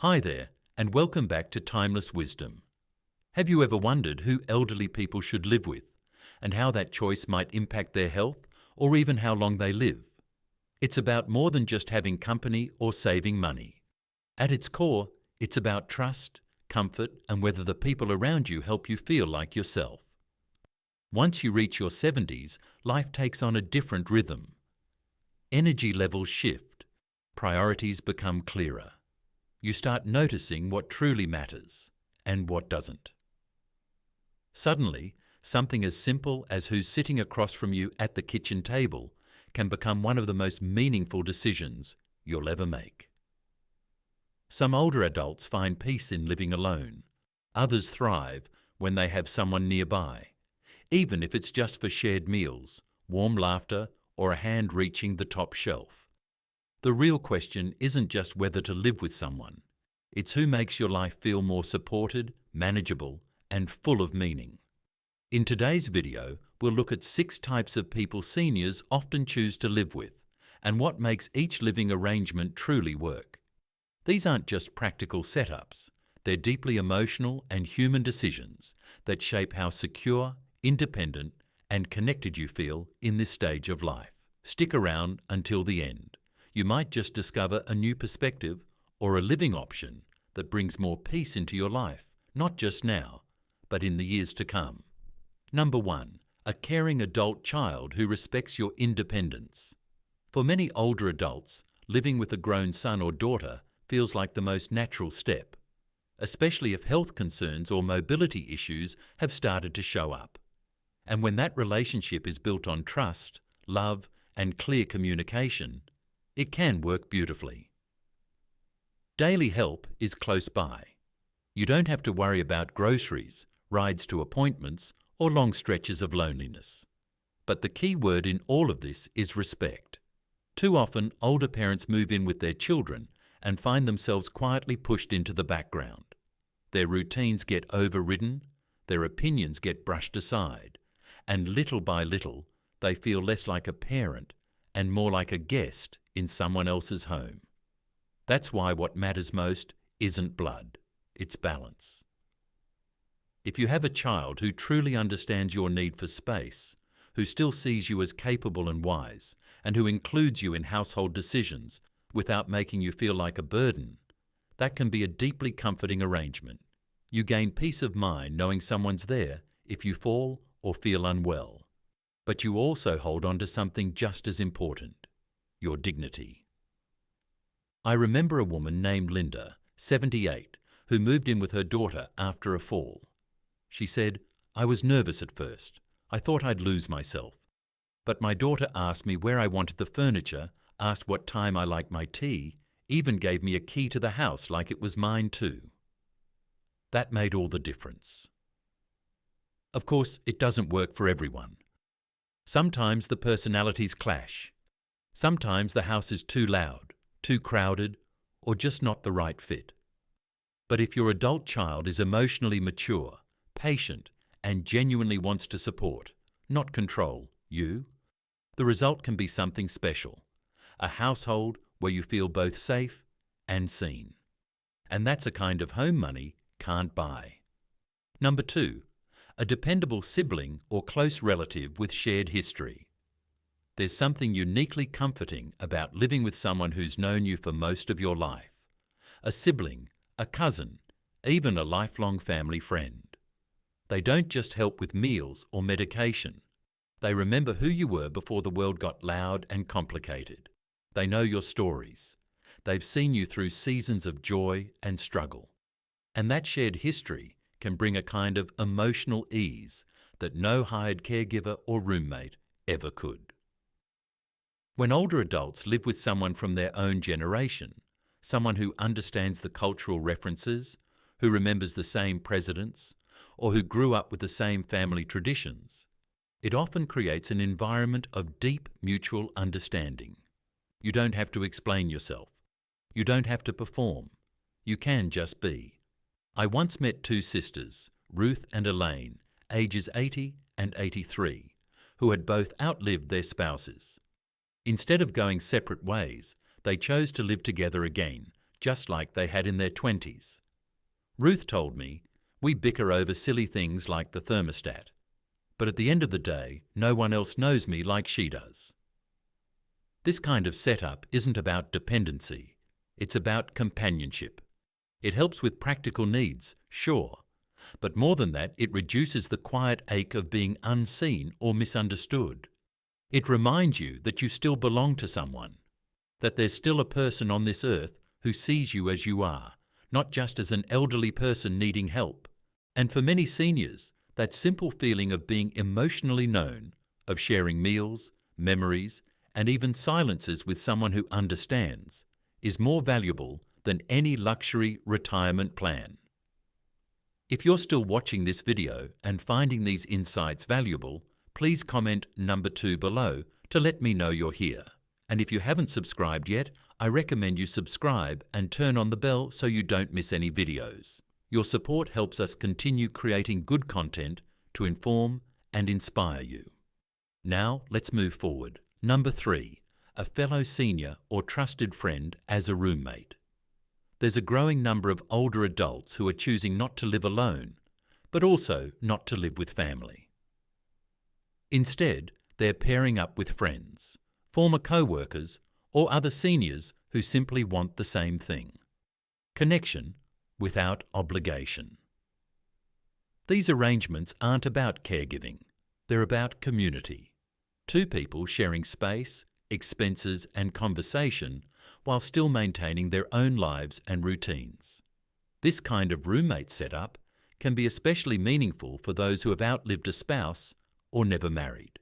Hi there, and welcome back to Timeless Wisdom. Have you ever wondered who elderly people should live with, and how that choice might impact their health, or even how long they live? It's about more than just having company or saving money. At its core, it's about trust, comfort, and whether the people around you help you feel like yourself. Once you reach your 70s, life takes on a different rhythm. Energy levels shift, priorities become clearer. You start noticing what truly matters and what doesn't. Suddenly, something as simple as who's sitting across from you at the kitchen table can become one of the most meaningful decisions you'll ever make. Some older adults find peace in living alone. Others thrive when they have someone nearby, even if it's just for shared meals, warm laughter, or a hand reaching the top shelf. The real question isn't just whether to live with someone. It's who makes your life feel more supported, manageable, and full of meaning. In today's video, we'll look at 6 types of people seniors often choose to live with, and what makes each living arrangement truly work. These aren't just practical setups. They're deeply emotional and human decisions that shape how secure, independent, and connected you feel in this stage of life. Stick around until the end. You might just discover a new perspective or a living option that brings more peace into your life, not just now, but in the years to come. Number 1, a caring adult child who respects your independence. For many older adults, living with a grown son or daughter feels like the most natural step, especially if health concerns or mobility issues have started to show up. And when that relationship is built on trust, love, and clear communication, it can work beautifully. Daily help is close by. You don't have to worry about groceries, rides to appointments, or long stretches of loneliness. But the key word in all of this is respect. Too often, older parents move in with their children and find themselves quietly pushed into the background. Their routines get overridden, their opinions get brushed aside, and little by little, they feel less like a parent and more like a guest in someone else's home. That's why what matters most isn't blood, it's balance. If you have a child who truly understands your need for space, who still sees you as capable and wise, and who includes you in household decisions without making you feel like a burden, that can be a deeply comforting arrangement. You gain peace of mind knowing someone's there if you fall or feel unwell. But you also hold on to something just as important, your dignity. I remember a woman named Linda, 78, who moved in with her daughter after a fall. She said, "I was nervous at first. I thought I'd lose myself. But my daughter asked me where I wanted the furniture, asked what time I liked my tea, even gave me a key to the house like it was mine too." That made all the difference. Of course, it doesn't work for everyone. Sometimes the personalities clash. Sometimes the house is too loud, too crowded, or just not the right fit. But if your adult child is emotionally mature, patient, and genuinely wants to support, not control, you, the result can be something special. A household where you feel both safe and seen. And that's a kind of home money can't buy. Number 2, a dependable sibling or close relative with shared history. There's something uniquely comforting about living with someone who's known you for most of your life. A sibling, a cousin, even a lifelong family friend. They don't just help with meals or medication. They remember who you were before the world got loud and complicated. They know your stories. They've seen you through seasons of joy and struggle. And that shared history can bring a kind of emotional ease that no hired caregiver or roommate ever could. When older adults live with someone from their own generation, someone who understands the cultural references, who remembers the same presidents, or who grew up with the same family traditions, it often creates an environment of deep mutual understanding. You don't have to explain yourself. You don't have to perform. You can just be. I once met 2 sisters, Ruth and Elaine, ages 80 and 83, who had both outlived their spouses. Instead of going separate ways, they chose to live together again, just like they had in their 20s. Ruth told me, "We bicker over silly things like the thermostat, but at the end of the day, no one else knows me like she does." This kind of setup isn't about dependency, it's about companionship. It helps with practical needs, sure, but more than that, it reduces the quiet ache of being unseen or misunderstood. It reminds you that you still belong to someone, that there's still a person on this earth who sees you as you are, not just as an elderly person needing help. And for many seniors, that simple feeling of being emotionally known, of sharing meals, memories, and even silences with someone who understands, is more valuable than any luxury retirement plan. If you're still watching this video and finding these insights valuable, please comment number 2 below to let me know you're here. And if you haven't subscribed yet, I recommend you subscribe and turn on the bell so you don't miss any videos. Your support helps us continue creating good content to inform and inspire you. Now, let's move forward. Number 3, a fellow senior or trusted friend as a roommate. There's a growing number of older adults who are choosing not to live alone, but also not to live with family. Instead, they're pairing up with friends, former co-workers, or other seniors who simply want the same thing: connection without obligation. These arrangements aren't about caregiving, they're about community. Two people sharing space, expenses, and conversation while still maintaining their own lives and routines. This kind of roommate setup can be especially meaningful for those who have outlived a spouse or never married.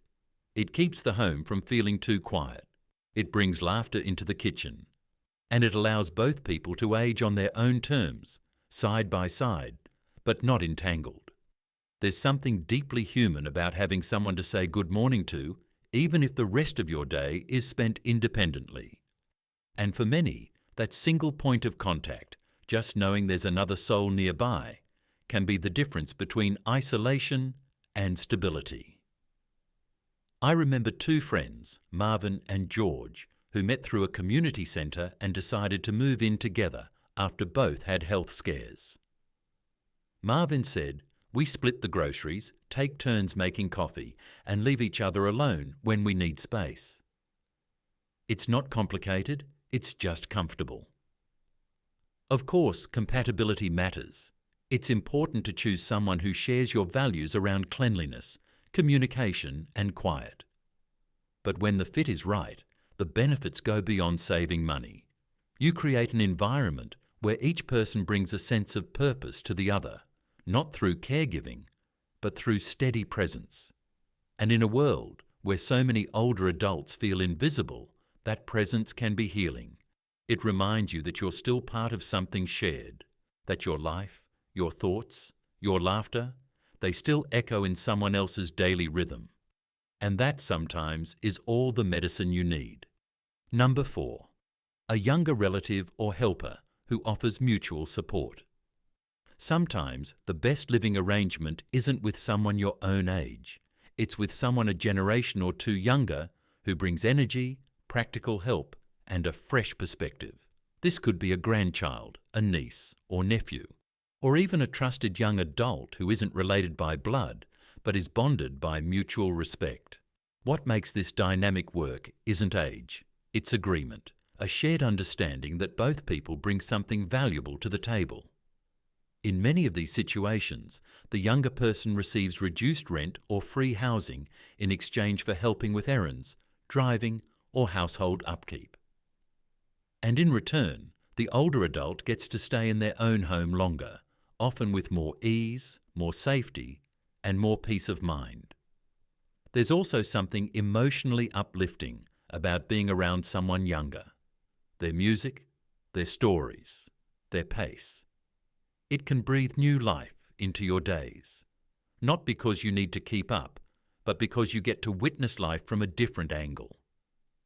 It keeps the home from feeling too quiet. It brings laughter into the kitchen. And it allows both people to age on their own terms, side by side, but not entangled. There's something deeply human about having someone to say good morning to, even if the rest of your day is spent independently. And for many, that single point of contact, just knowing there's another soul nearby, can be the difference between isolation and stability. I remember 2 friends, Marvin and George, who met through a community centre and decided to move in together after both had health scares. Marvin said, "We split the groceries, take turns making coffee, and leave each other alone when we need space. It's not complicated, it's just comfortable." Of course, compatibility matters. It's important to choose someone who shares your values around cleanliness, communication, and quiet. But when the fit is right, the benefits go beyond saving money. You create an environment where each person brings a sense of purpose to the other, not through caregiving, but through steady presence. And in a world where so many older adults feel invisible, that presence can be healing. It reminds you that you're still part of something shared, that your life, your thoughts, your laughter, they still echo in someone else's daily rhythm. And that sometimes is all the medicine you need. Number 4, a younger relative or helper who offers mutual support. Sometimes the best living arrangement isn't with someone your own age. It's with someone a generation or 2 younger who brings energy, practical help, and a fresh perspective. This could be a grandchild, a niece or nephew, or even a trusted young adult who isn't related by blood, but is bonded by mutual respect. What makes this dynamic work isn't age, it's agreement, a shared understanding that both people bring something valuable to the table. In many of these situations, the younger person receives reduced rent or free housing in exchange for helping with errands, driving, or household upkeep. And in return, the older adult gets to stay in their own home longer, often with more ease, more safety, and more peace of mind. There's also something emotionally uplifting about being around someone younger. Their music, their stories, their pace. It can breathe new life into your days, not because you need to keep up, but because you get to witness life from a different angle.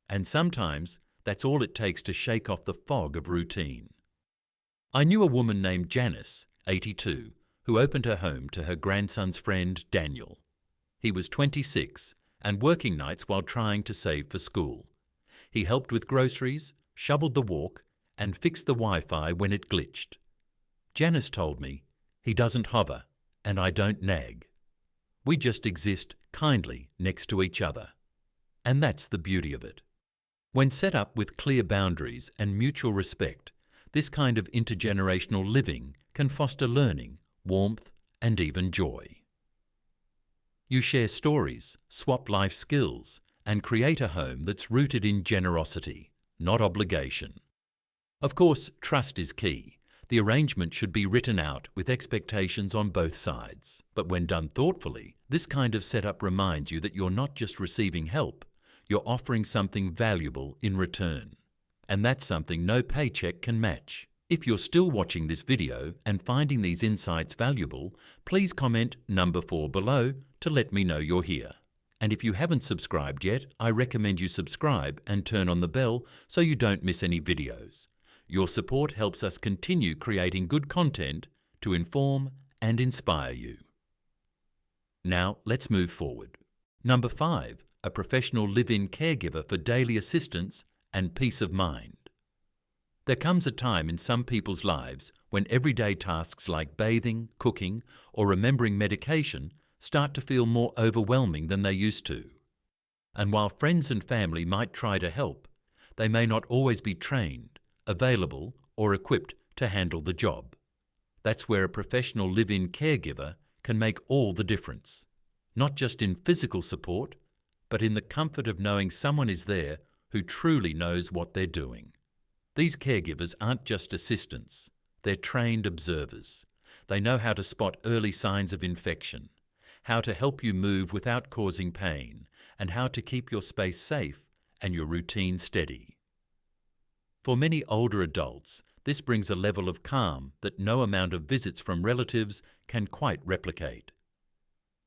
And sometimes that's all it takes to shake off the fog of routine. I knew a woman named Janice, 82, who opened her home to her grandson's friend Daniel. He was 26 and working nights while trying to save for school. He helped with groceries, shoveled the walk, and fix the Wi-Fi when it glitched. Janice told me, "He doesn't hover, and I don't nag. We just exist kindly next to each other." And that's the beauty of it. When set up with clear boundaries and mutual respect, this kind of intergenerational living can foster learning, warmth, and even joy. You share stories, swap life skills, and create a home that's rooted in generosity, not obligation. Of course, trust is key. The arrangement should be written out with expectations on both sides. But when done thoughtfully, this kind of setup reminds you that you're not just receiving help, you're offering something valuable in return. And that's something no paycheck can match. If you're still watching this video and finding these insights valuable, please comment number 4 below to let me know you're here. And if you haven't subscribed yet, I recommend you subscribe and turn on the bell so you don't miss any videos. Your support helps us continue creating good content to inform and inspire you. Now, let's move forward. Number 5, a professional live-in caregiver for daily assistance and peace of mind. There comes a time in some people's lives when everyday tasks like bathing, cooking, or remembering medication start to feel more overwhelming than they used to. And while friends and family might try to help, they may not always be trained, available, or equipped to handle the job. That's where a professional live-in caregiver can make all the difference, not just in physical support, but in the comfort of knowing someone is there who truly knows what they're doing. These caregivers aren't just assistants, they're trained observers. They know how to spot early signs of infection, how to help you move without causing pain, and how to keep your space safe and your routine steady. For many older adults, this brings a level of calm that no amount of visits from relatives can quite replicate.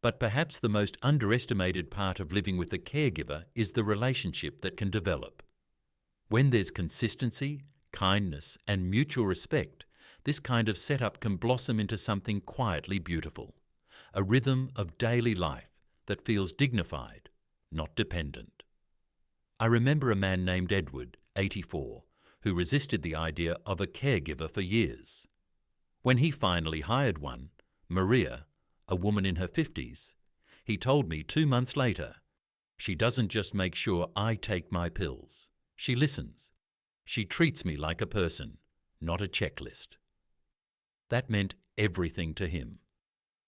But perhaps the most underestimated part of living with a caregiver is the relationship that can develop. When there's consistency, kindness, and mutual respect, this kind of setup can blossom into something quietly beautiful, a rhythm of daily life that feels dignified, not dependent. I remember a man named Edward, 84, who resisted the idea of a caregiver for years. When he finally hired one, Maria, a woman in her 50s, he told me 2 months later, "She doesn't just make sure I take my pills. She listens. She treats me like a person, not a checklist." That meant everything to him.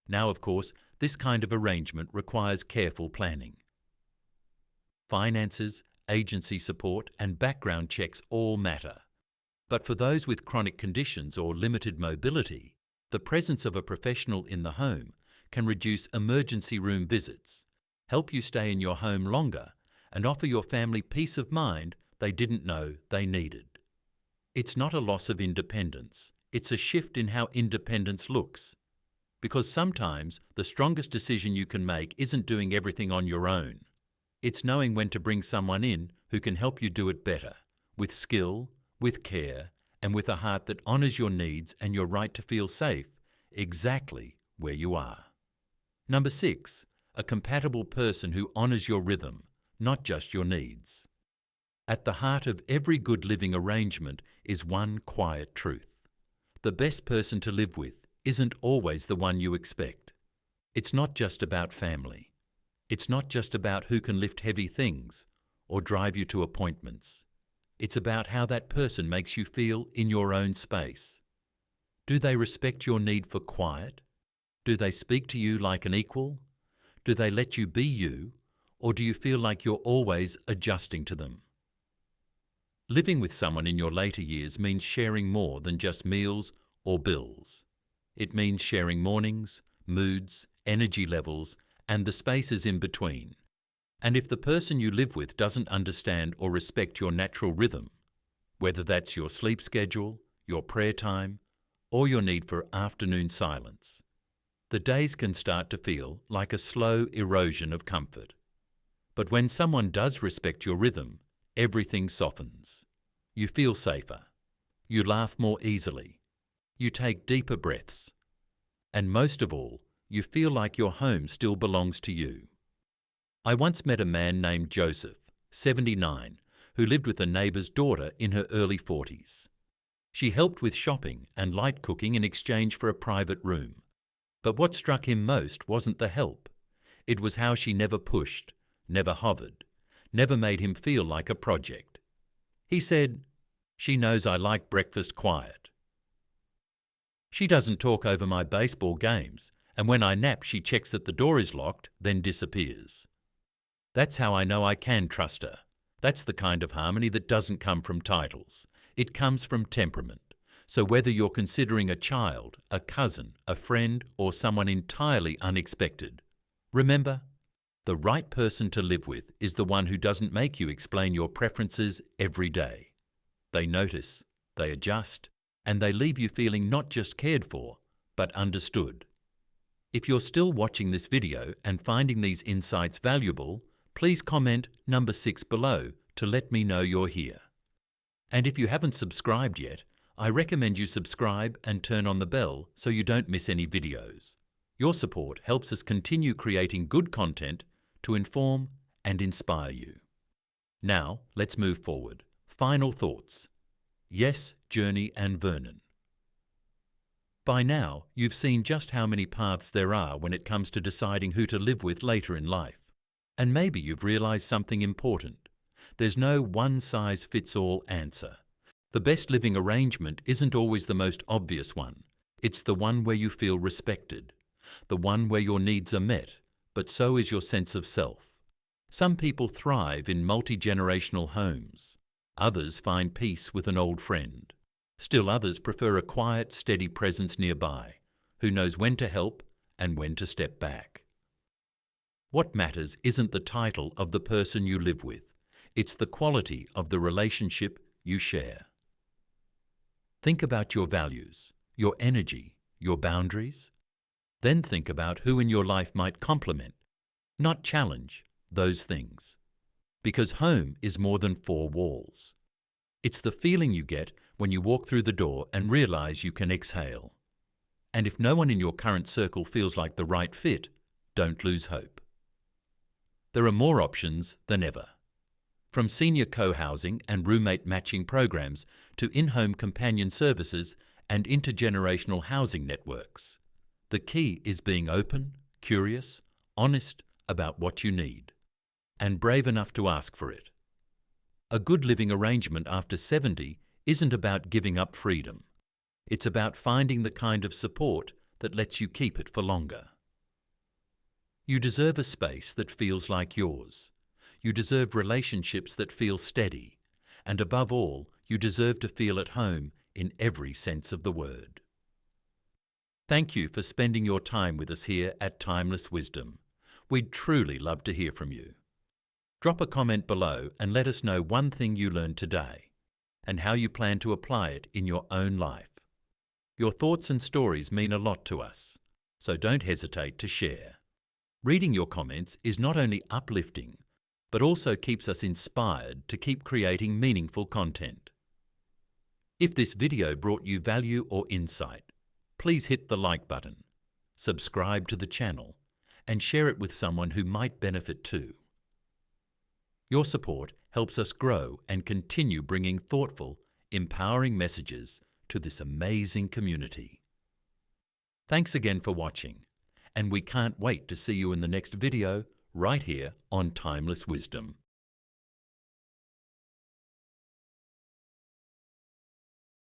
Now, of course, this kind of arrangement requires careful planning. Finances, agency support, and background checks all matter. But for those with chronic conditions or limited mobility, the presence of a professional in the home can reduce emergency room visits, help you stay in your home longer, and offer your family peace of mind they didn't know they needed. It's not a loss of independence, it's a shift in how independence looks. Because sometimes the strongest decision you can make isn't doing everything on your own. It's knowing when to bring someone in who can help you do it better, with skill, with care, and with a heart that honours your needs and your right to feel safe exactly where you are. Number 6, a compatible person who honours your rhythm, not just your needs. At the heart of every good living arrangement is one quiet truth. The best person to live with isn't always the one you expect. It's not just about family. It's not just about who can lift heavy things or drive you to appointments. It's about how that person makes you feel in your own space. Do they respect your need for quiet? Do they speak to you like an equal? Do they let you be you, or do you feel like you're always adjusting to them? Living with someone in your later years means sharing more than just meals or bills. It means sharing mornings, moods, energy levels, and the spaces in between. And if the person you live with doesn't understand or respect your natural rhythm, whether that's your sleep schedule, your prayer time, or your need for afternoon silence, the days can start to feel like a slow erosion of comfort. But when someone does respect your rhythm, everything softens. You feel safer. You laugh more easily. You take deeper breaths. And most of all, you feel like your home still belongs to you. I once met a man named Joseph, 79, who lived with a neighbour's daughter in her early 40s. She helped with shopping and light cooking in exchange for a private room. But what struck him most wasn't the help. It was how she never pushed, never hovered, never made him feel like a project. He said, "She knows I like breakfast quiet. She doesn't talk over my baseball games, and when I nap she checks that the door is locked, then disappears. That's how I know I can trust her. That's the kind of harmony that doesn't come from titles. It comes from temperament. So whether you're considering a child, a cousin, a friend, or someone entirely unexpected, remember, the right person to live with is the one who doesn't make you explain your preferences every day. They notice, they adjust, and they leave you feeling not just cared for, but understood. If you're still watching this video and finding these insights valuable, please comment number 6 below to let me know you're here. And if you haven't subscribed yet, I recommend you subscribe and turn on the bell so you don't miss any videos. Your support helps us continue creating good content to inform and inspire you. Now, let's move forward. Final thoughts. Yes, Journey and Vernon. By now, you've seen just how many paths there are when it comes to deciding who to live with later in life. And maybe you've realized something important. There's no one-size-fits-all answer. The best living arrangement isn't always the most obvious one. It's the one where you feel respected, the one where your needs are met, but so is your sense of self. Some people thrive in multi-generational homes. Others find peace with an old friend. Still others prefer a quiet, steady presence nearby, who knows when to help and when to step back. What matters isn't the title of the person you live with. It's the quality of the relationship you share. Think about your values, your energy, your boundaries. Then think about who in your life might complement, not challenge, those things. Because home is more than 4 walls. It's the feeling you get when you walk through the door and realize you can exhale. And if no one in your current circle feels like the right fit, don't lose hope. There are more options than ever. From senior co-housing and roommate matching programs to in-home companion services and intergenerational housing networks. The key is being open, curious, honest about what you need, and brave enough to ask for it. A good living arrangement after 70 isn't about giving up freedom. It's about finding the kind of support that lets you keep it for longer. You deserve a space that feels like yours. You deserve relationships that feel steady. And above all, you deserve to feel at home in every sense of the word. Thank you for spending your time with us here at Timeless Wisdom. We'd truly love to hear from you. Drop a comment below and let us know one thing you learned today and how you plan to apply it in your own life. Your thoughts and stories mean a lot to us, so don't hesitate to share. Reading your comments is not only uplifting, but also keeps us inspired to keep creating meaningful content. If this video brought you value or insight, please hit the like button, subscribe to the channel, and share it with someone who might benefit too. Your support helps us grow and continue bringing thoughtful, empowering messages to this amazing community. Thanks again for watching, and we can't wait to see you in the next video right here on Timeless Wisdom.